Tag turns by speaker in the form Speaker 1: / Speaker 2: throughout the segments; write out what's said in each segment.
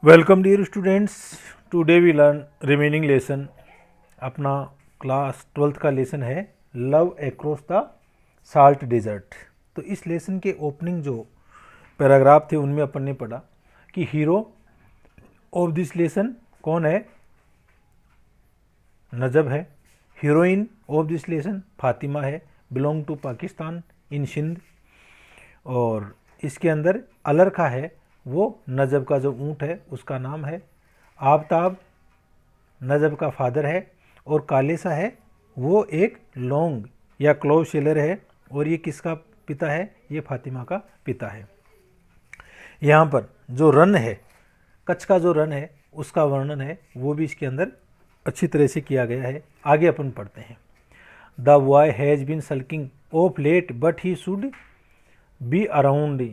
Speaker 1: Welcome dear students. Today we learn remaining lesson. अपना class 12th का lesson है love across the salt desert. तो इस lesson के ओपनिंग जो पैराग्राफ थे उनमें अपन ने पढ़ा कि हीरो ऑफ दिस लेसन कौन है? नजब है। Heroine of this lesson Fatima है, बिलोंग टू पाकिस्तान इन सिंध। और इसके अंदर अलरखा है, वो नजब का जो ऊँट है उसका नाम है। आफताब नजब का फादर है और कालेसा है वो एक लॉन्ग या क्लोव शेलर है। और ये किसका पिता है? ये फातिमा का पिता है। यहाँ पर जो रन है, कच्छ का जो रन है उसका वर्णन है वो भी इसके अंदर अच्छी तरह से किया गया है। आगे अपन पढ़ते हैं। The boy has been sulking of late but he should be around.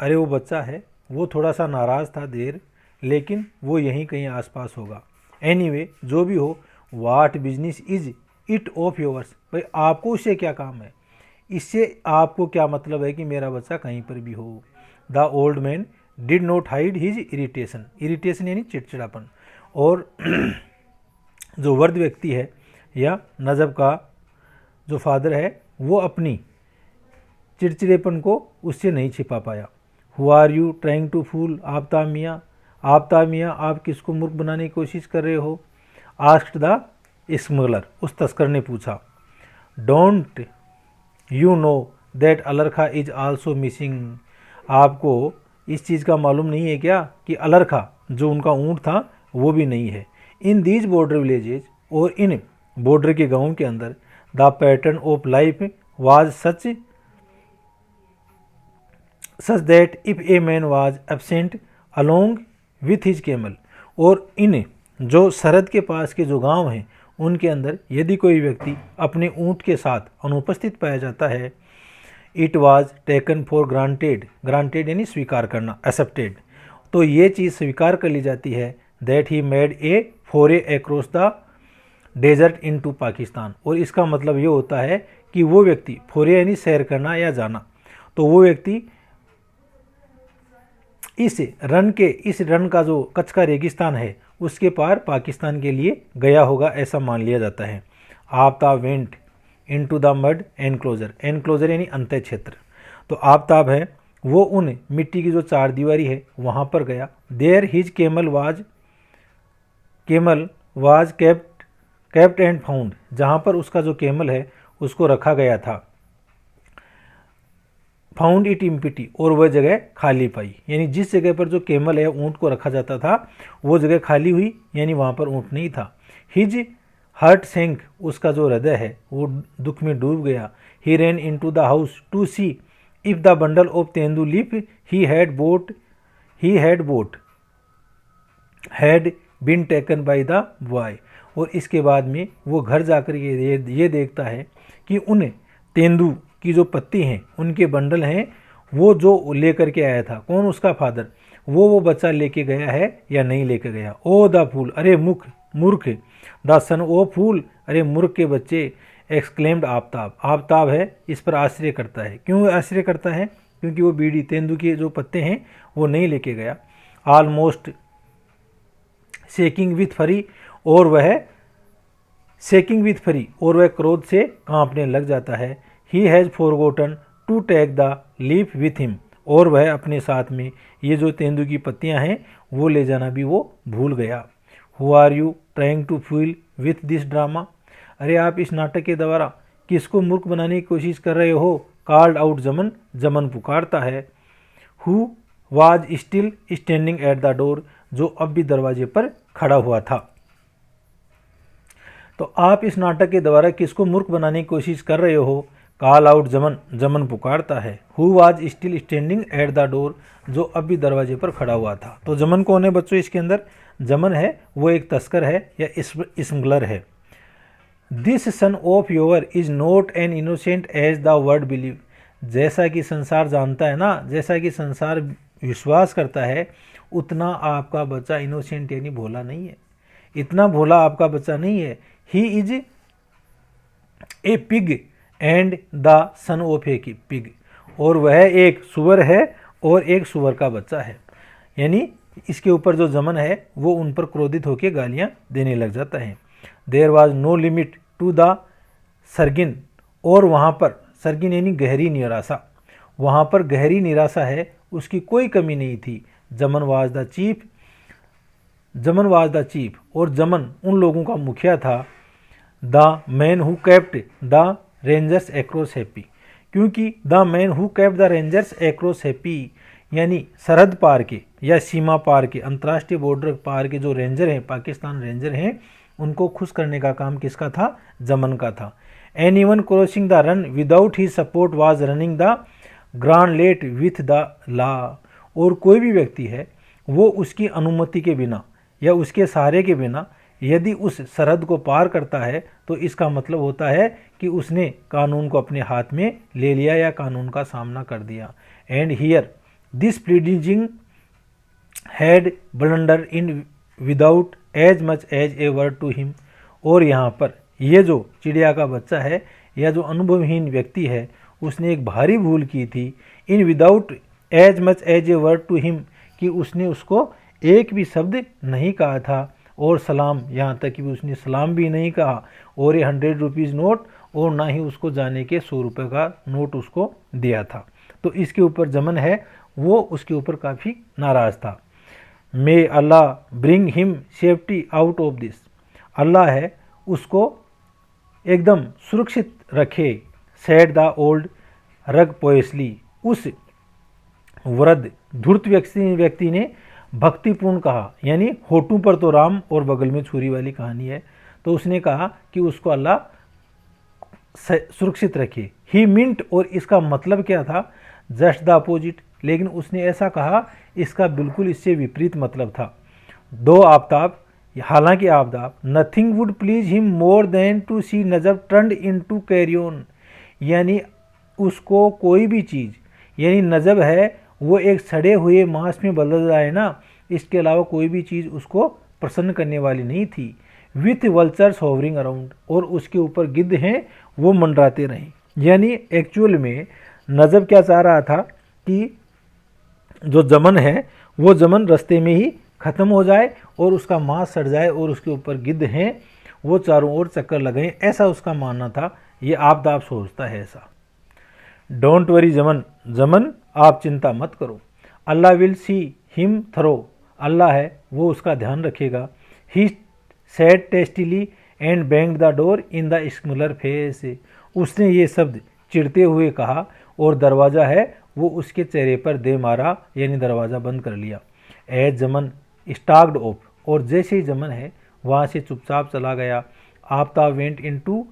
Speaker 1: अरे वो बच्चा है, वो थोड़ा सा नाराज़ था देर, लेकिन वो यहीं कहीं आसपास होगा। एनीवे जो भी हो, what business is it of yours. भाई आपको उससे क्या काम है? इससे आपको क्या मतलब है कि मेरा बच्चा कहीं पर भी हो। The old man did not hide his irritation. Irritation यानी चिड़चिड़ापन। और जो वृद्ध व्यक्ति है या नजब का जो फादर है वो अपनी चिड़चिड़ेपन को उससे नहीं छिपा पाया। Who are you trying to fool Aftab miyan? Aftab मियाँ आप किसको मूर्ख बनाने की कोशिश कर रहे हो? आस्क्ड द स्मगलर, उस तस्कर ने पूछा। Don't you know that Allarakha is also missing. आपको इस चीज़ का मालूम नहीं है क्या कि अलरखा जो उनका ऊँट था वो भी नहीं है। इन दीज बॉर्डर विलेजेज, और इन बॉर्डर के गाँव के अंदर the pattern of life was such that if a man was absent along with his camel, और इन जो सरहद के पास के जो गांव हैं उनके अंदर यदि कोई व्यक्ति अपने ऊँट के साथ अनुपस्थित पाया जाता है, it was taken for granted. Granted यानी स्वीकार करना, एक्सेप्टेड। तो ये चीज़ स्वीकार कर ली जाती है that he made a foray across the desert into Pakistan. और इसका मतलब ये होता है कि वो व्यक्ति, फोरे यानी सैर करना या जाना, तो वो व्यक्ति इस रन का जो कच्छ का रेगिस्तान है उसके पार पाकिस्तान के लिए गया होगा, ऐसा मान लिया जाता है। Aftab went into the mud enclosure. Enclosure यानी अंत्य क्षेत्र। तो आफ्ताब है वो उन मिट्टी की जो चार दीवारी है वहाँ पर गया। There his camel was kept and found. जहाँ पर उसका जो केमल है उसको रखा गया था। फाउंड इट इम्पिटी, और वह जगह खाली पाई। यानी जिस जगह पर जो केमल है ऊँट को रखा जाता था वो जगह खाली हुई, यानी वहाँ पर ऊँट नहीं था। हिज हार्ट सेंक, उसका जो हृदय है वो दुख में डूब गया। He ran into the house to see if the bundle of tendu leaf he had bought had been taken by the boy. और इसके बाद में वो घर जाकर ये देखता है कि उन तेंदू की जो पत्ती हैं उनके बंडल हैं वो जो लेकर के आया था, कौन? उसका फादर। वो बच्चा लेके गया है या नहीं लेके गया। ओ द फूल, अरे मूर्ख। द सन ओ फूल, अरे मूर्ख के बच्चे। एक्सक्लेम्ड आफ्ताब, आफ्ताब है इस पर आश्चर्य करता है। क्यों आश्चर्य करता है? क्योंकि वो बीड़ी तेंदू के जो पत्ते हैं वो नहीं लेके गया। ऑलमोस्ट शेकिंग विथ फरी, और वह क्रोध से कांपने लग जाता है। He has forgotten to take the leaf with him, और वह अपने साथ में ये जो तेंदू की पत्तियां हैं वो ले जाना भी वो भूल गया। Who are you trying to fool with this drama? अरे आप इस नाटक के द्वारा किसको मूर्ख बनाने की कोशिश कर रहे हो? कॉल्ड आउट जमन, जमन पुकारता है। Who was still standing at the door, जो अब भी दरवाजे पर खड़ा हुआ था। तो आप इस नाटक के द्वारा किसको मूर्ख बनाने की कोशिश कर रहे हो? कॉल आउट जमन, जमन पुकारता है। Who was still standing at the door, जो अब भी दरवाजे पर खड़ा हुआ था। तो जमन कौन है बच्चों? इसके अंदर जमन है वो एक तस्कर है या स्मगलर है। This son of your is not an innocent as the world believe. जैसा कि संसार जानता है ना, जैसा कि संसार विश्वास करता है, उतना आपका बच्चा इनोसेंट यानी भोला नहीं है। इतना भोला आपका बच्चा नहीं है। He is a pig and the son of A pig, और वह एक सुअर है और एक सुअर का बच्चा है। यानी इसके ऊपर जो जमन है वो उन पर क्रोधित होकर गालियां देने लग जाता है। There was no limit to the searching, और वहाँ पर सर्गिन यानी गहरी निराशा, वहाँ पर गहरी निराशा है उसकी कोई कमी नहीं थी। Jaman was the chief, Jaman was the chief, और जमन उन लोगों का मुखिया था। The man who kept the rangers across happy, क्योंकि the man who kept the rangers across happy यानी सरहद पार के या सीमा पार के, अंतर्राष्ट्रीय बॉर्डर पार के जो रेंजर हैं, पाकिस्तान रेंजर हैं, उनको खुश करने का काम किसका था? जमन का था। Anyone crossing the Rann without his support was running the gauntlet with the law, और कोई भी व्यक्ति है वो उसकी अनुमति के बिना या उसके सहारे के बिना यदि उस सरहद को पार करता है तो इसका मतलब होता है कि उसने कानून को अपने हाथ में ले लिया या कानून का सामना कर दिया। And here this fledgling had blunder in without as much as a word to him, और यहाँ पर ये जो चिड़िया का बच्चा है या जो अनुभवहीन व्यक्ति है उसने एक भारी भूल की थी। In without as much as a word to him, कि उसने उसको एक भी शब्द नहीं कहा था, और सलाम, यहाँ तक कि उसने सलाम भी नहीं कहा, और ये 100 रुपीज़ नोट और ना ही उसको जाने के 100 रुपये का नोट उसको दिया था। तो इसके ऊपर जमन है वो उसके ऊपर काफ़ी नाराज़ था। May Allah bring him safety out of this, Allah है उसको एकदम सुरक्षित रखे। सेड द ओल्ड रग पोएसली, उस वृद्ध धूर्त व्यक्ति ने भक्तिपूर्ण कहा, यानी होठों पर तो राम और बगल में छुरी वाली कहानी है, तो उसने कहा कि उसको अल्लाह सुरक्षित रखे। ही मिंट, और इसका मतलब क्या था? जस्ट द अपोजिट, लेकिन उसने ऐसा कहा इसका बिल्कुल इससे विपरीत मतलब था। दो आफ्ताब, हालांकि Aftab, nothing would please him more than to see Najab turned into carrion, यानी उसको कोई भी चीज़, यानी नजब है वो एक सड़े हुए मांस में बदल जाए ना, इसके अलावा कोई भी चीज़ उसको प्रसन्न करने वाली नहीं थी। विथ वल्चर्स होवरिंग अराउंड, और उसके ऊपर गिद्ध हैं वो मंडराते रहें। यानी एक्चुअल में नजब क्या चाह रहा था कि जो जमन है वो जमन रास्ते में ही ख़त्म हो जाए और उसका मांस सड़ जाए और उसके ऊपर गिद्ध हैं वो चारों ओर चक्कर लगाएं, ऐसा उसका मानना था। ये आप सोचता है ऐसा। डोंट वरी जमन, जमन आप चिंता मत करो। Allah will see him through, Allah है वो उसका ध्यान रखेगा। He said testily and bang the door in the smuggler's face, उसने ये शब्द चिढ़ते हुए कहा और दरवाज़ा है वो उसके चेहरे पर दे मारा, यानी दरवाज़ा बंद कर लिया। एज जमन स्टाग्ड ऑफ, और जैसे ही जमन है वहाँ से चुपचाप चला गया। Aftab went in to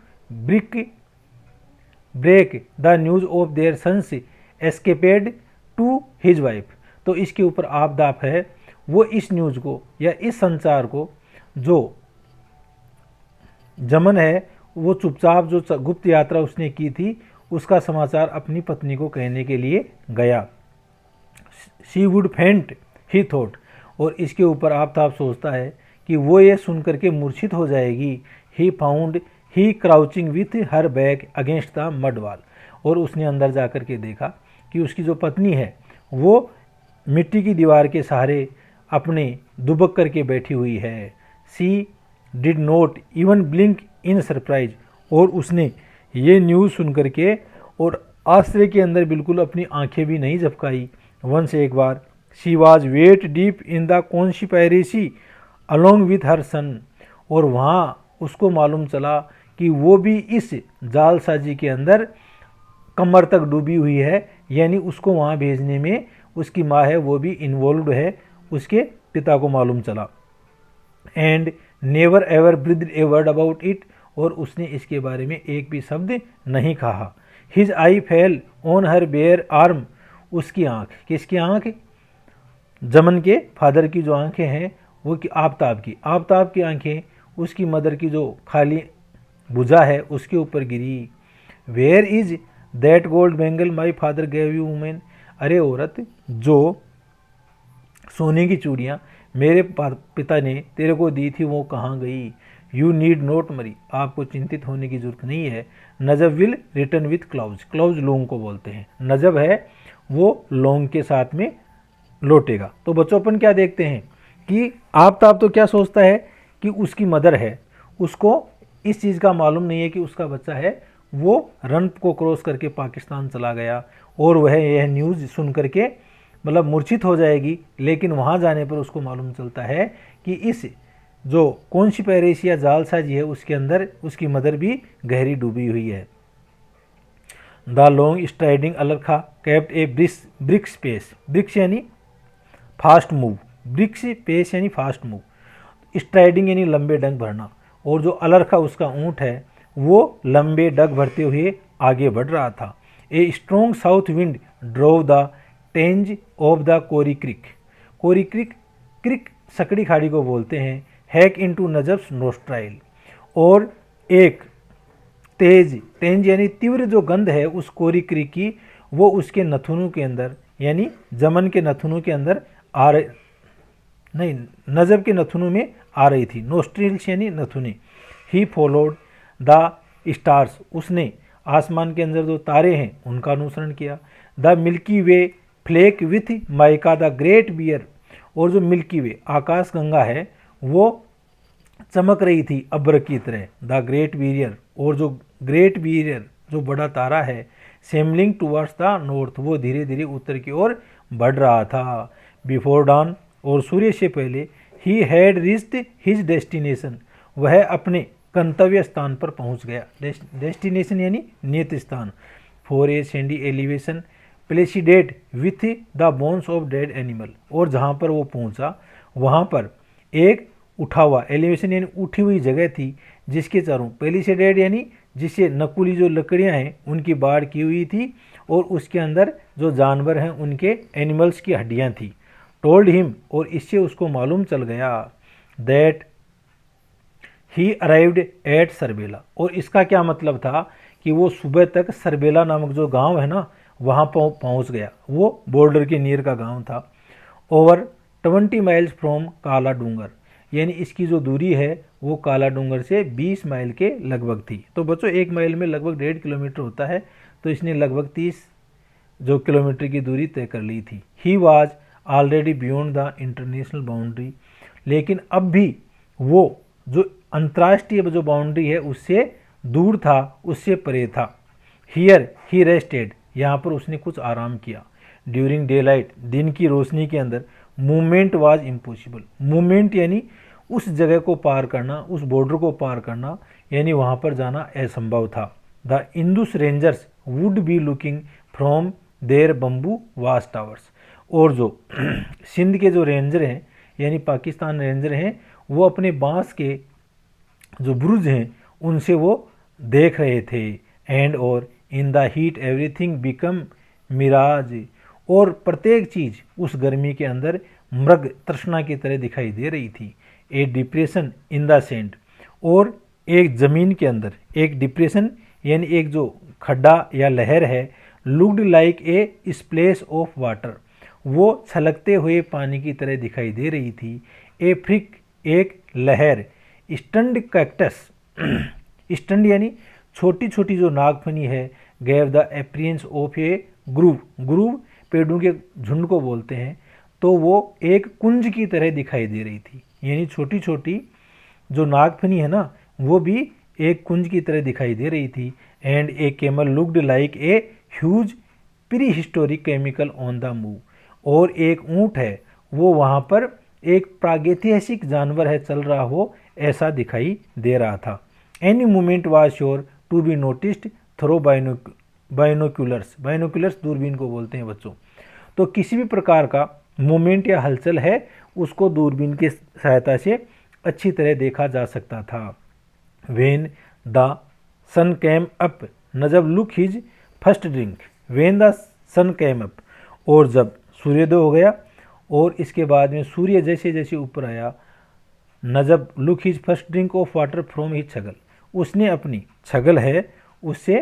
Speaker 1: break the news of their son's escapade to his wife, तो इसके ऊपर आफ्ताब है वो इस न्यूज़ को या इस संचार को जो जमन है वो चुपचाप जो गुप्त यात्रा उसने की थी उसका समाचार अपनी पत्नी को कहने के लिए गया। शी वुड फेंट ही थॉट, और इसके ऊपर आफ्ताब सोचता है कि वो ये सुनकर के मूर्छित हो जाएगी। He found he crouching with her back against the mud wall, और उसने अंदर जाकर के देखा कि उसकी जो पत्नी है वो मिट्टी की दीवार के सहारे अपने दुबक करके बैठी हुई है। She did not even blink in surprise, और उसने ये न्यूज़ सुन करके और आश्चर्य के अंदर बिल्कुल अपनी आंखें भी नहीं झपकाई। वंस एक बार she was waist deep in the conspiracy along with her son, और वहाँ उसको मालूम चला कि वो भी इस जालसाजी के अंदर कमर तक डूबी हुई है, यानी उसको वहाँ भेजने में उसकी माँ है वो भी इन्वॉल्व है, उसके पिता को मालूम चला। And never ever breathed a word about it, और उसने इसके बारे में एक भी शब्द नहीं कहा। His eye fell on her bare arm, उसकी आँख, किसकी आँख? जमन के फादर की जो आंखें हैं वो कि आफ्ताब की आंखें उसकी मदर की जो खाली भुजा है उसके ऊपर गिरी। Where is that gold bangle my father gave you woman, अरे औरत, जो सोने की चूड़ियाँ मेरे पिता ने तेरे को दी थी वो कहाँ गई? यू नीड नॉट मरी, आपको चिंतित होने की जरूरत नहीं है। Najab will return with cloves, cloves लोंग को बोलते हैं। नजब है वो लोंग के साथ में लौटेगा। तो बच्चों अपन क्या देखते हैं कि आफ्ताब तो क्या सोचता है कि उसकी मदर है, उसको इस चीज़ का मालूम नहीं है कि उसका बच्चा है वो रन को क्रॉस करके पाकिस्तान चला गया, और वह यह न्यूज़ सुन करके मतलब मूर्छित हो जाएगी। लेकिन वहाँ जाने पर उसको मालूम चलता है कि इस जो कॉन्स्पिरेसी या जालसाजी है उसके अंदर उसकी मदर भी गहरी डूबी हुई है। The long striding Allarakha kept a brisk pace, brisk यानी फास्ट मूव, ब्रिक्स पेस यानी फास्ट मूव, स्ट्राइडिंग यानी लंबे डंक भरना, और जो अलरखा उसका ऊँट है वो लंबे डग भरते हुए आगे बढ़ रहा था। A strong south wind drove the tang of the Kori creek, Kori creek, creek सकड़ी खाड़ी को बोलते हैं, हैक इनटू नजफ्स नोस्ट्राइल, और एक तेज टेंज यानी तीव्र जो गंध है उस कोरी क्रिक की वो उसके नथुनों के अंदर यानी जमन के नथुनों के अंदर आ रही, नहीं नजब के नथुनों में आ रही थी। नोस्ट्रिल्स यानी नथुने। ही फॉलोड द स्टार्स, उसने आसमान के अंदर जो तारे हैं उनका अनुसरण किया। The Milky Way fleck with mica the Great Bear, और जो मिल्की वे आकाश गंगा है वो चमक रही थी अब्र की तरह। द ग्रेट बियर, और जो ग्रेट बियर जो बड़ा तारा है, सेमलिंग टूवर्ड्स द नॉर्थ, वो धीरे धीरे उत्तर की ओर बढ़ रहा था। बिफोर डॉन, और सूर्य से पहले, he had reached his destination, वह अपने गंतव्य स्थान पर पहुंच गया। डेस्टिनेशन यानी नियत स्थान। For a sandy elevation palisaded with the bones of dead animal, और जहाँ पर वो पहुँचा वहाँ पर एक उठा हुआ, एलिवेशन यानी उठी हुई जगह थी जिसके चारों, प्लेसिडेड यानी जिससे नकुली जो लकड़ियाँ हैं उनकी बाढ़ की हुई थी, और उसके अंदर जो जानवर हैं उनके एनिमल्स की हड्डियाँ थी। टोल्ड हिम, और इससे उसको मालूम चल गया दैट ही अराइव्ड एट सरबेला, और इसका क्या मतलब था कि वो सुबह तक सरबेला नामक जो गांव है ना वहाँ पहुँच गया, वो बॉर्डर के नियर का गांव था। ओवर 20 माइल्स फ्रॉम काला डूंगर, यानी इसकी जो दूरी है वो काला डूंगर से 20 माइल के लगभग थी। तो बच्चों 1 माइल में लगभग 1.5 किलोमीटर होता है, तो इसने लगभग 30 जो किलोमीटर की दूरी तय कर ली थी। He was already beyond the international boundary, लेकिन अब भी वो जो अंतर्राष्ट्रीय जो बाउंड्री है उससे दूर था, उससे परे था। हियर ही रेस्टेड, यहाँ पर उसने कुछ आराम किया। ड्यूरिंग डे लाइट, दिन की रोशनी के अंदर, मूवमेंट वाज इम्पॉसिबल, मूवमेंट यानी उस जगह को पार करना, उस बॉर्डर को पार करना, यानी वहाँ पर जाना असंभव था। The Indus rangers would be looking from their bamboo watch towers, और जो सिंध के जो रेंजर हैं यानी पाकिस्तान रेंजर हैं वो अपने बांस के जो बुरुज हैं उनसे वो देख रहे थे। एंड और in the heat everything become mirage, और प्रत्येक चीज़ उस गर्मी के अंदर मृग तृष्णा की तरह दिखाई दे रही थी। ए डिप्रेशन इन द सैंड, और एक ज़मीन के अंदर एक डिप्रेशन यानी एक जो खड्डा या लहर है, looked like a splash of water, वो छलकते हुए पानी की तरह दिखाई दे रही थी। ए फ्रिक, एक लहर। स्टंड कैक्टस, स्टंड यानी छोटी छोटी जो नागफनी है, gave the appearance of A groove, groove पेड़ों के झुंड को बोलते हैं, तो वो एक कुंज की तरह दिखाई दे रही थी, यानी छोटी छोटी जो नागफनी है ना वो भी एक कुंज की तरह दिखाई दे रही थी। And A camel looked like a huge pre historic chemical on the move, और एक ऊँट है वो वहाँ पर एक प्रागैतिहासिक जानवर है चल रहा हो ऐसा दिखाई दे रहा था। Any movement was sure to be noticed through binoculars, binoculars दूरबीन को बोलते हैं बच्चों। तो किसी भी प्रकार का मूवमेंट या हलचल है उसको दूरबीन की सहायता से अच्छी तरह देखा जा सकता था। When the sun came up, Najab took his first drink, when the sun came up, और जब सूर्योदय हो गया और इसके बाद में सूर्य जैसे जैसे ऊपर आया, Najab took his first drink of water from his chagal, उसने अपनी छगल है उससे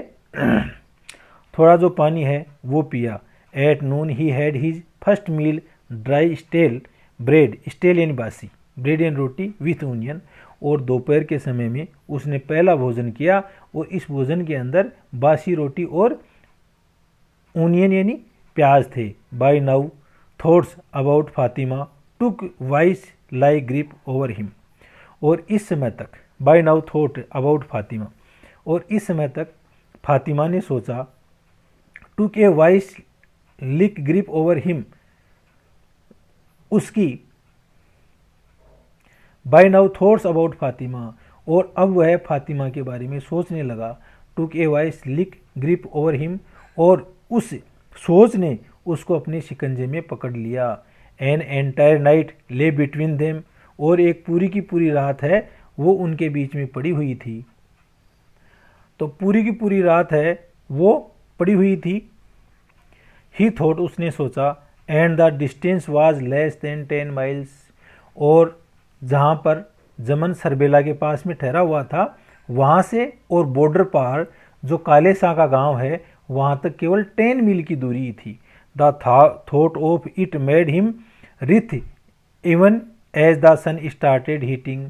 Speaker 1: थोड़ा जो पानी है वो पिया। At noon he had his first meal dry stale bread, stale यानी बासी, bread and roti with onion, और दोपहर के समय में उसने पहला भोजन किया और इस भोजन के अंदर बासी रोटी और ओनियन यानी प्याज थे। By now thoughts about Fatima took vice like grip over him. और इस समय तक, by now thought about Fatima, और इस समय तक फातिमा ने सोचा, took a vice like grip over him, उसकी by now thoughts about Fatima, और अब वह फातिमा के बारे में सोचने लगा। Took a vice like grip over him, और उस सोच ने उसको अपने शिकंजे में पकड़ लिया। एन एंटायर नाइट ले बिटवीन देम, और एक पूरी की पूरी रात है वो उनके बीच में पड़ी हुई थी। तो पूरी की पूरी रात है वो पड़ी हुई थी। ही थॉट, उसने सोचा, and the distance was less than 10 miles, और जहाँ पर जमन सरबेला के पास में ठहरा हुआ था वहाँ से और बॉर्डर पार जो काले शाह का गांव है वहाँ तक केवल 10 मील की दूरी थी। The thought of it made him writhe even as the sun started heating,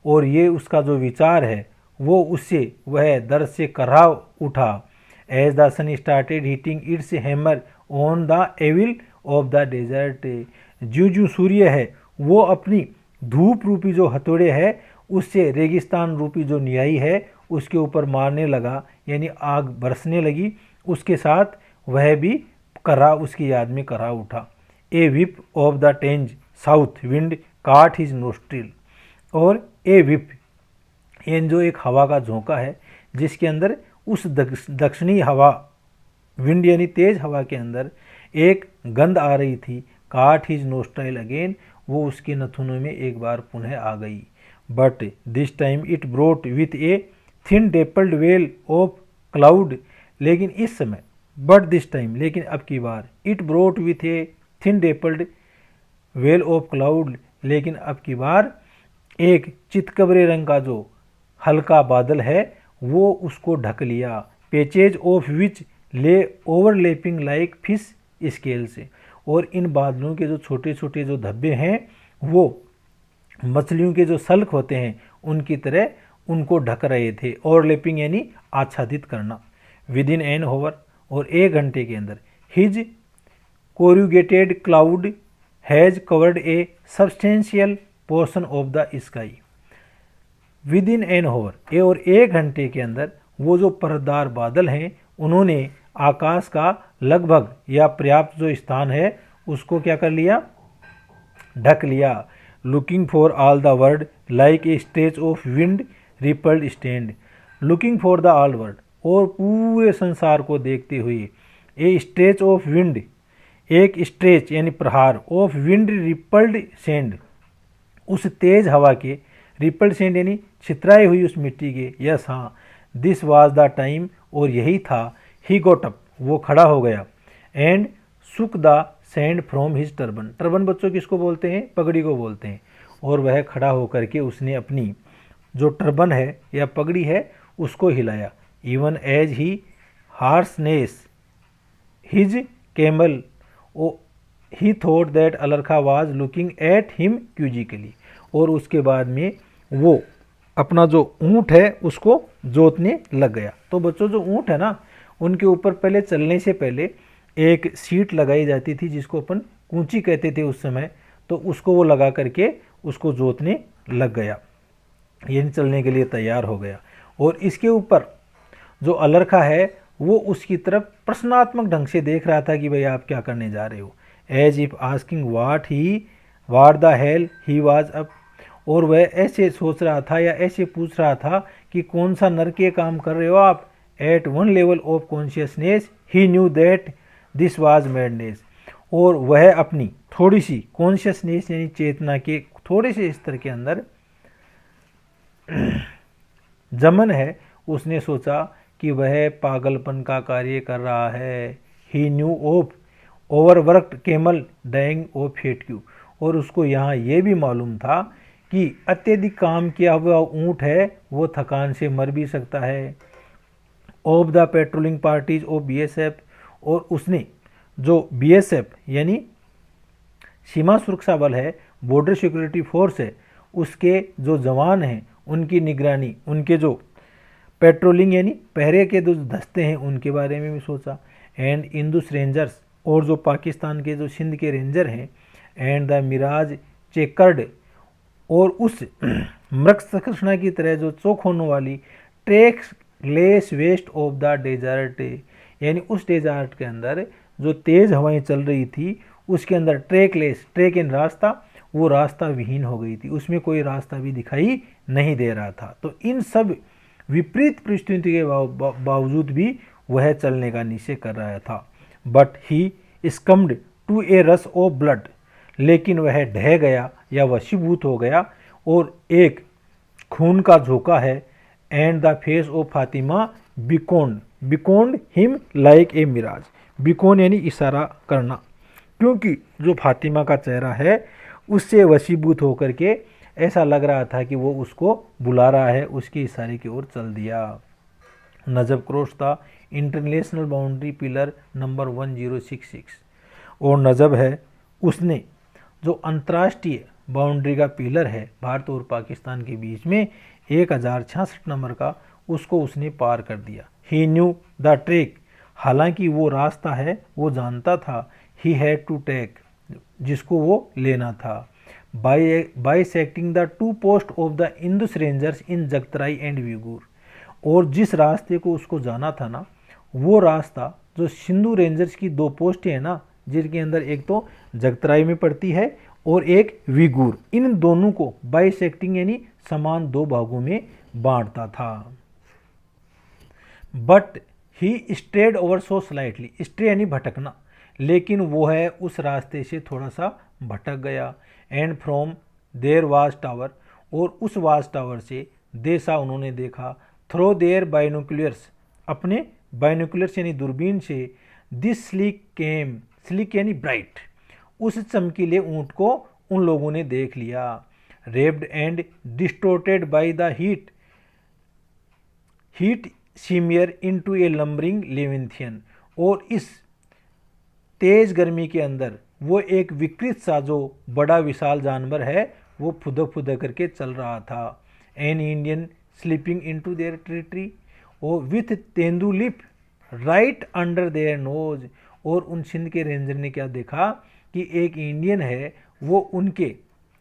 Speaker 1: और ये उसका जो विचार है वो उससे वह दर्द से कर्रा उठा। As the sun started heating its hammer on the anvil of the desert, ज्यों ज्यों सूर्य है वो अपनी धूप रूपी जो हथौड़े है उससे रेगिस्तान रूपी जो न्याई है उसके ऊपर मारने लगा, यानी आग बरसने लगी। उसके साथ वह भी कर्रा उसकी याद में कर्रा उठा। A whip of the टेंज south wind काट हिज नोस्ट्रिल, और ए विप यानी जो एक हवा का झोंका है जिसके अंदर उस दक्षिणी हवा, विंड यानी तेज हवा के अंदर एक गंध आ रही थी। काट हिज नोस्ट्राइल अगेन, वो उसके नथुनों में एक बार पुनः आ गई। But this time it brought with a thin dappled veil of cloud, लेकिन इस समय, बट दिस टाइम लेकिन अब की बार, it brought with a thin dappled veil of cloud, लेकिन अब की बार एक चितकबरे रंग का जो हल्का बादल है वो उसको ढक लिया। पेचेज ऑफ विच ले ओवरलैपिंग लाइक फिश स्केल से, और इन बादलों के जो छोटे छोटे जो धब्बे हैं वो मछलियों के जो सल्क होते हैं उनकी तरह उनको ढक रहे थे। ओवरलैपिंग यानी आच्छादित करना। विद इन एन होवर, और 1 घंटे के अंदर, his corrugated cloud has covered a substantial portion of the sky. Within an hour, और 1 घंटे के अंदर वो जो परतदार बादल हैं उन्होंने आकाश का लगभग या पर्याप्त जो स्थान है उसको क्या कर लिया, ढक लिया। Looking for all the world like a stretch of wind rippled stand, looking for the all world, और पूरे संसार को देखते हुए, ए स्ट्रेच ऑफ विंड, एक स्ट्रेच यानी प्रहार, ऑफ विंड रिपल्ड सैंड, उस तेज हवा के, रिपल्ड सैंड यानी छितराई हुई उस मिट्टी के। यस हाँ, दिस वाज द टाइम, और यही था। ही गोट अप, वो खड़ा हो गया। एंड सुक the sand from his turban, turban बच्चों किसको बोलते हैं, पगड़ी को बोलते हैं। और वह खड़ा होकर के उसने अपनी जो टर्बन है या पगड़ी है उसको हिलाया। Even as he harnessed his camel, he thought that Allarakha was looking at him quizzically, और उसके बाद में वो अपना जो ऊँट है उसको जोतने लग गया। तो बच्चों जो ऊँट है ना उनके ऊपर पहले चलने से पहले एक सीट लगाई जाती थी जिसको अपन कूंची कहते थे उस समय, तो उसको वो लगा करके उसको जोतने लग गया, यानी चलने के लिए तैयार हो गया। और इसके ऊपर जो अलरखा है वो उसकी तरफ प्रश्नात्मक ढंग से देख रहा था कि भाई आप क्या करने जा रहे हो। As if asking what the hell he was up, और वह ऐसे सोच रहा था या ऐसे पूछ रहा था कि कौन सा नरकीय काम कर रहे हो आप। At one level of consciousness he knew that this was madness, और वह अपनी थोड़ी सी कॉन्शियसनेस यानी चेतना के थोड़े से स्तर के अंदर जमन है, उसने सोचा कि वह पागलपन का कार्य कर रहा है। He knew of overworked camel dying of fatigue, और उसको यहाँ ये भी मालूम था कि अत्यधिक काम किया हुआ ऊँट है वो थकान से मर भी सकता है। Of the patrolling parties of BSF, और उसने जो बीएसएफ यानी सीमा सुरक्षा बल है, बॉर्डर सिक्योरिटी फोर्स है, उसके जो जवान हैं उनकी निगरानी, उनके जो पेट्रोलिंग यानी पहरे के जो दस्ते हैं उनके बारे में भी सोचा। एंड इंदुस रेंजर्स, और जो पाकिस्तान के जो सिंध के रेंजर हैं, एंड द मिराज चेकर्ड, और उस मृगतृष्णा की तरह जो चौक होने वाली trackless waste of the desert, यानी उस डेजर्ट के अंदर जो तेज़ हवाएं चल रही थी उसके अंदर ट्रैक लेस, ट्रैक इन रास्ता, वो रास्ता विहीन हो गई थी, उसमें कोई रास्ता भी दिखाई नहीं दे रहा था। तो इन सब विपरीत परिस्थिति के बावजूद भी वह चलने का निश्चय कर रहा था। बट ही स्कम्ड टू ए रस ऑफ ब्लड, लेकिन वह ढह गया या वशीभूत हो गया और एक खून का झोंका है। And the face of Fatima beckoned him like a mirage, beckon यानी इशारा करना, क्योंकि जो फातिमा का चेहरा है उससे वशीभूत होकर के ऐसा लग रहा था कि वो उसको बुला रहा है, उसके इशारे की ओर चल दिया। Najab cross the international boundary pillar number 1066, और नजब है उसने जो अंतर्राष्ट्रीय बाउंड्री का पिलर है भारत और पाकिस्तान के बीच में 1066 नंबर का, उसको उसने पार कर दिया। ही न्यू द ट्रैक, हालांकि वो रास्ता है वो जानता था। ही हैड टू टेक, जिसको वो लेना था। Bisecting the two post of the Indus rangers in Jagatrai and Vigur, और जिस रास्ते को उसको जाना था ना, वो रास्ता जो सिंधु रेंजर्स की दो पोस्ट है ना, जिनके अंदर एक तो जगतराई में पड़ती है और एक विगूर, इन दोनों को बाइसेक्टिंग यानी समान दो भागों में बांटता था। But he strayed over so slightly, stray यानी भटकना, लेकिन वो है उस रास्ते से थोड़ा सा भटक गया। And from their watch tower, और उस वाच टावर से देसा उन्होंने देखा, थ्रो देयर बाइनोकुलर्स, अपने बाइनोकुलर्स यानी दूरबीन से, दिस स्लीक केम, स्लीक यानी ब्राइट, उस चमकीले ऊंट को उन लोगों ने देख लिया। Warped and distorted by the heat smeared into a lumbering leviathan, और इस तेज गर्मी के अंदर वो एक विकृत सा जो बड़ा विशाल जानवर है वो फुदक फुदक करके चल रहा था। An Indian slipping into their territory, और with tendu leaf right under their nose, और उन सिंध के रेंजर ने क्या देखा कि एक इंडियन है वो उनके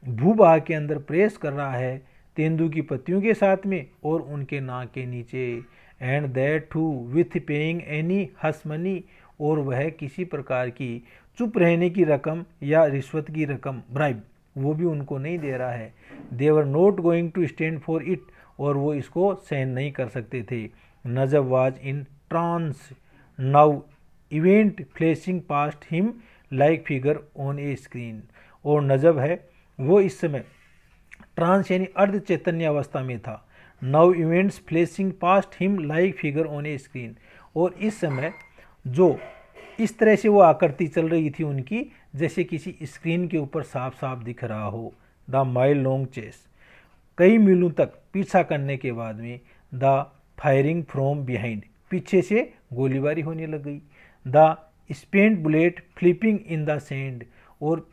Speaker 1: भूभाग के अंदर प्रेस कर रहा है तेंदू की पत्तियों के साथ में और उनके नाक के नीचे। And that too with paying any hush money, और वह किसी प्रकार की चुप रहने की रकम या रिश्वत की रकम, ब्राइब, वो भी उनको नहीं दे रहा है। They were not going to stand for it, और वो इसको सहन नहीं कर सकते थे। Najab was in trance now, event flashing past him like figure on a screen, और नजब है वो इस समय ट्रांस यानी अर्ध चैतन्य अवस्था में था। Now events flashing past him like figure on a screen, और इस समय जो इस तरह से वो आकृति चल रही थी उनकी, जैसे किसी स्क्रीन के ऊपर साफ साफ दिख रहा हो। द माइल लॉन्ग चेस, कई मीलों तक पीछा करने के बाद में, द फायरिंग फ्रॉम बिहाइंड, पीछे से गोलीबारी होने लग गई। The spent bullet flipping in the sand, और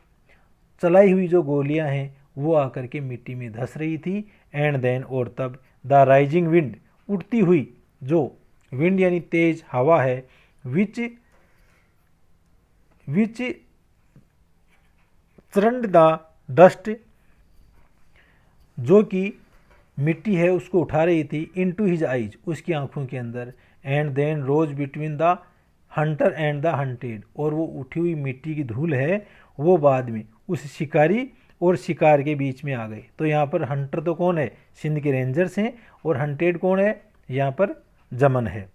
Speaker 1: चलाई हुई जो गोलियां हैं वो आकर के मिट्टी में धंस रही थी। एंड देन, और तब, द राइजिंग विंड, उठती हुई जो विंड यानी तेज हवा है, विच चरंड द डस्ट, जो कि मिट्टी है उसको उठा रही थी, इनटू हिज आइज, उसकी आंखों के अंदर। And then rose between the hunter and the hunted, और वो उठी हुई मिट्टी की धूल है वो बाद में उस शिकारी और शिकार के बीच में आ गए। तो यहाँ पर हंटर तो कौन है, सिंध के रेंजर्स हैं, और हंटेड कौन है, यहाँ पर जमन है।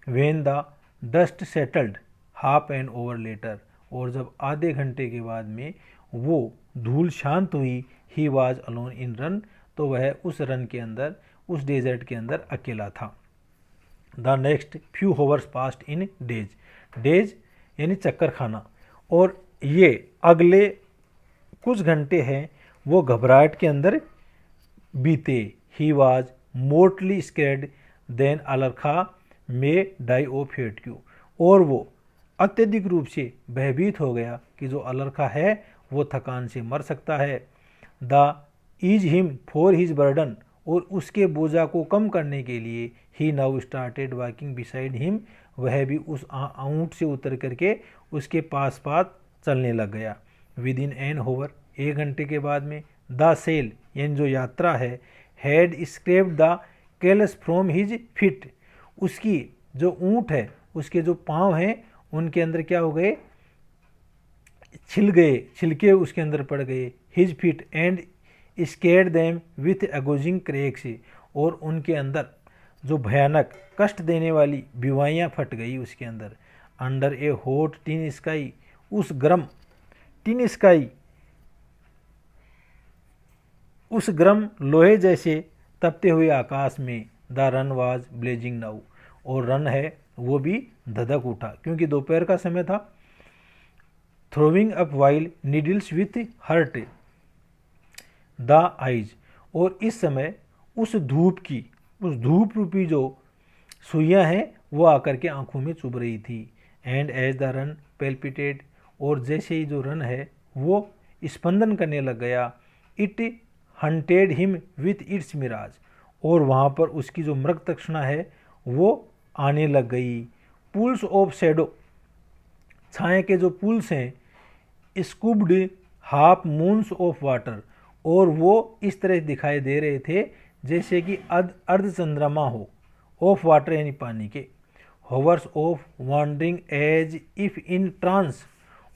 Speaker 1: When the dust settled half an hour later, और जब आधे घंटे के बाद में वो धूल शांत हुई, he was alone in run, तो वह उस रन के अंदर, उस डेजर्ट के अंदर अकेला था। The next few hovers past in days, days यानी चक्कर खाना, और ये अगले कुछ घंटे हैं वो घबराहट के अंदर बीते। ही वाज मोर्टली स्कैर्ड देन अलरखा में डाई ऑफ हेटक्यू, और वो अत्यधिक रूप से भयभीत हो गया कि जो अलरखा है वो थकान से मर सकता है। To ease him for his burden, और उसके बोझा को कम करने के लिए he now started walking beside him, वह भी उस ऊँट से उतर करके उसके पास पास चलने लग गया। विद इन एन होवर, 1 घंटे के बाद में, द सेल यानी जो यात्रा है, had scraped the calluses from his feet, उसकी जो ऊँट है उसके जो पाँव हैं उनके अंदर क्या हो गए, छिलके उसके अंदर पड़ गए। His feet and scarred them with agonising cracks, और उनके अंदर जो भयानक कष्ट देने वाली बिवाइयाँ फट गई उसके अंदर। अंडर ए हॉट टिन स्काई, उस गर्म टिन स्काई, उस गर्म लोहे जैसे तपते हुए आकाश में, the run was blazing now, और रन है वो भी धधक उठा क्योंकि दोपहर का समय था। Throwing up vile needles with hurt the eyes, और इस समय उस धूप रूपी जो सुइयाँ हैं वो आकर के आंखों में चुभ रही थी। एंड एज द रन पेल्पिटेड, और जैसे ही जो रन है वो स्पंदन करने लग गया, it haunted him with its mirage, और वहाँ पर उसकी जो मृग तक्षणा है वो आने लग गई। पूल्स ऑफ शैडो, छाया के जो पुल्स हैं, scooped half moons of water, और वो इस तरह दिखाई दे रहे थे जैसे कि अर्ध चंद्रमा हो, ऑफ वाटर यानी पानी के। Hours of wandering as if in trance,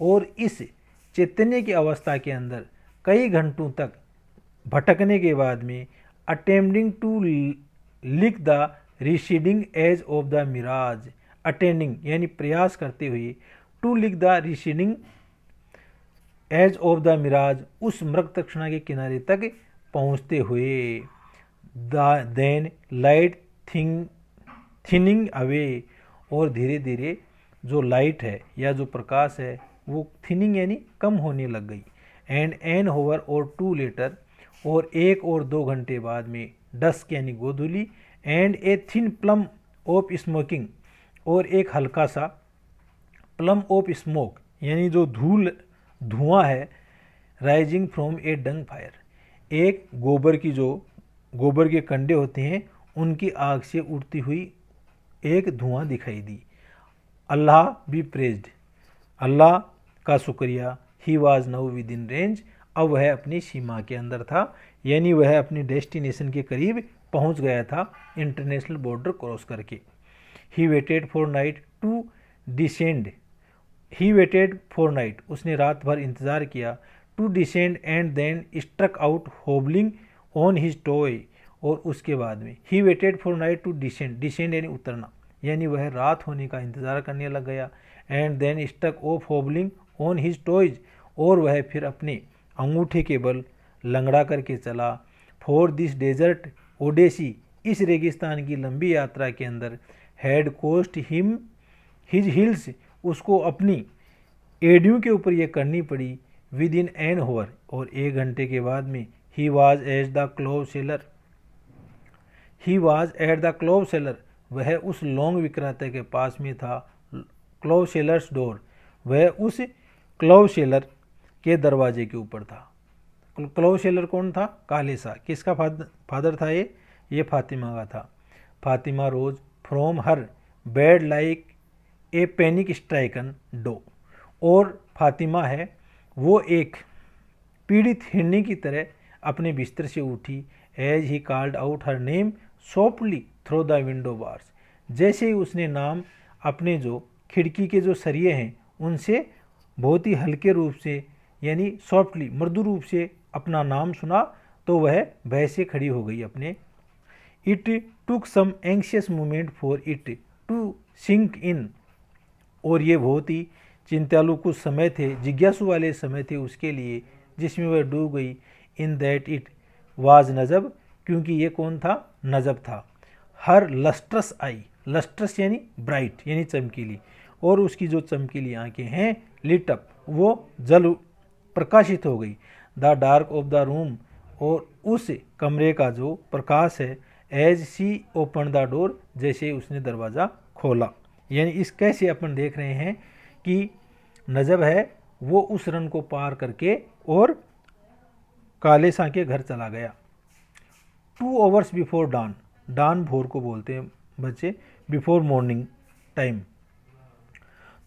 Speaker 1: और इस चैतन्य की अवस्था के अंदर कई घंटों तक भटकने के बाद में, attempting to lick the receding edge of the mirage, attending यानी प्रयास करते हुए, to lick the receding edge of the mirage, उस मृग तक्षणा के किनारे तक पहुँचते हुए। देन लाइट थिनिंग अवे, और धीरे धीरे जो लाइट है या जो प्रकाश है वो थिनिंग यानी कम होने लग गई। एंड एन होवर और 2 लेटर, और 1 और 2 घंटे बाद में, डस्क यानी गोधूली, and a thin plume of smoking, और एक हल्का सा प्लम ऑफ स्मोक यानी जो धुआं है, rising from a dung fire, एक गोबर के कंडे होते हैं उनकी आग से उड़ती हुई एक धुआं दिखाई दी। अल्लाह बी प्रेज्ड, अल्लाह का शुक्रिया। He was now with in range, अब वह अपनी सीमा के अंदर था, यानी वह अपनी डेस्टिनेशन के करीब पहुंच गया था, इंटरनेशनल बॉर्डर क्रॉस करके। He waited for night to descend, he waited for night, उसने रात भर इंतज़ार किया, to descend and then struck out hobbling on his toes, और उसके बाद में he waited for night to descend यानी उतरना, यानी वह रात होने का इंतज़ार करने लग गया। And then struck off hobbling on his toes, और वह फिर अपने अंगूठे के बल लंगड़ा करके चला। फॉर दिस डेजर्ट ओडेसी, इस रेगिस्तान की लंबी यात्रा के अंदर, had cost him his heels, उसको अपनी एडियों के ऊपर यह करनी पड़ी। विद इन एन होवर, और 1 घंटे के बाद में, he was at the clove seller, he was at the clove seller, वह उस लौंग विक्रेता के पास में था। क्लोव सेलर्स डोर, वह उस क्लोव सेलर के दरवाजे के ऊपर था। क्लोव सेलर कौन था? कालेसा। किसका फादर था ये फातिमा का था। Fatima rose from her bed like a panic stricken doe, और फातिमा है वो एक पीड़ित हिरनी की तरह अपने बिस्तर से उठी। As he called out her name softly through the window bars, जैसे ही उसने नाम अपने जो खिड़की के जो सरिये हैं उनसे बहुत ही हल्के रूप से यानी सॉफ्टली मृदु रूप से अपना नाम सुना तो वह भय से खड़ी हो गई अपने। It took some anxious moment for it to sink in, और ये बहुत ही चिंतालु कुछ समय थे, जिज्ञासु वाले समय थे उसके लिए, जिसमें वह डूब गई। इन दैट इट वाज नजब, क्योंकि ये कौन था? नजब था। हर लस्ट्रस आई, लस्ट्रस यानी ब्राइट यानी चमकीली, और उसकी जो चमकीली आंखें हैं लिट अप, वो जल प्रकाशित हो गई। The dark of the room, और उस कमरे का जो प्रकाश है, as she open the door, जैसे उसने दरवाज़ा खोला। यानी इस कैसे अपन देख रहे हैं कि नजब है वो उस रन को पार करके और कालेसा के घर चला गया। 2 आवर्स बिफोर डान, डान भोर को बोलते हैं बच्चे, बिफोर मॉर्निंग टाइम।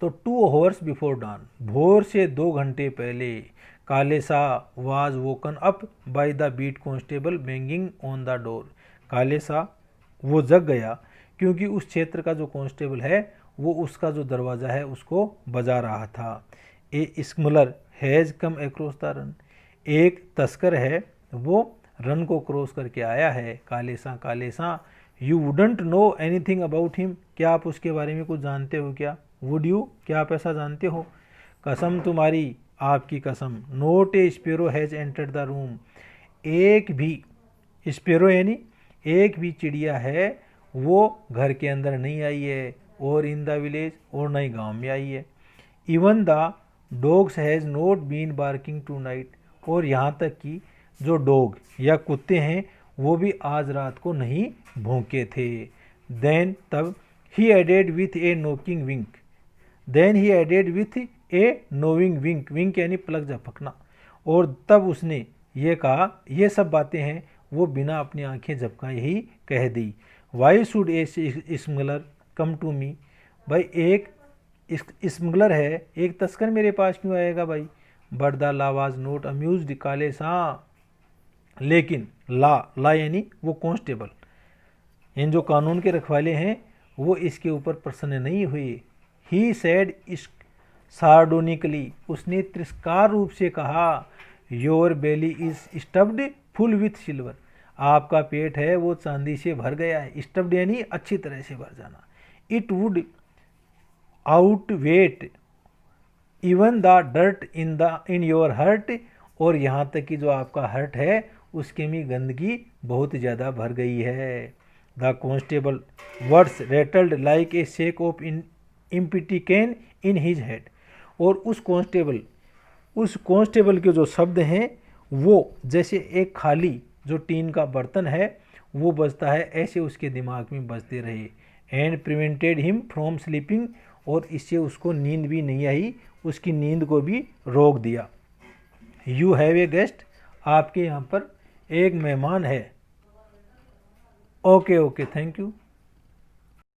Speaker 1: तो 2 hours बिफोर डॉन, भोर से 2 घंटे पहले, Kalesa was woken up by the beat constable banging on the door. Kalesa वो जग गया क्योंकि उस क्षेत्र का जो कांस्टेबल है वो उसका जो दरवाज़ा है उसको बजा रहा था। A smuggler has come across the Rann, एक तस्कर है वो रन को क्रॉस करके आया है। Kalesa you wouldn't know anything about him, क्या आप उसके बारे में कुछ जानते हो क्या? वुड यू, क्या आप ऐसा जानते हो? कसम तुम्हारी, आपकी कसम। Note A sparrow has entered the room, एक भी स्पेरो यानी एक भी चिड़िया है वो घर के अंदर नहीं आई है, और इन द विलेज, और नई गांव में आई है। Even the dogs has not been barking tonight, और यहाँ तक कि जो डॉग या कुत्ते हैं वो भी आज रात को नहीं भौंके थे। देन तब he added with a knowing wink, then he added with a knowing wink, wink यानी पलक झपकना, और तब उसने ये कहा, ये सब बातें हैं वो बिना अपनी आंखें झपकाए ही कह दी। Why should a smuggler come to me, भाई एक स्मगलर है, एक तस्कर मेरे पास क्यों आएगा भाई? But the law was not amused, Kalesa, लेकिन ला यानी वो कांस्टेबल, इन जो कानून के रखवाले हैं वो इसके ऊपर प्रसन्न नहीं हुए। ही सेड सार्डोनिकली, उसने तिरस्कार रूप से कहा, your belly is stuffed full with silver, आपका पेट है वो चांदी से भर गया है। स्टफ्ड यानी अच्छी तरह से भर जाना। It would outweigh even the dirt in your heart, और यहाँ तक कि जो आपका हर्ट है उसके में गंदगी बहुत ज़्यादा भर गई है। The constable words rattled like a sack of empty can in his head, और उस कांस्टेबल के जो शब्द हैं वो जैसे एक खाली जो टीन का बर्तन है वो बजता है, ऐसे उसके दिमाग में बजते रहे। And prevented him from sleeping, और इससे उसको नींद भी नहीं आई, उसकी नींद को भी रोक दिया। यू हैव ए गेस्ट, आपके यहाँ पर एक मेहमान है। Okay thank you.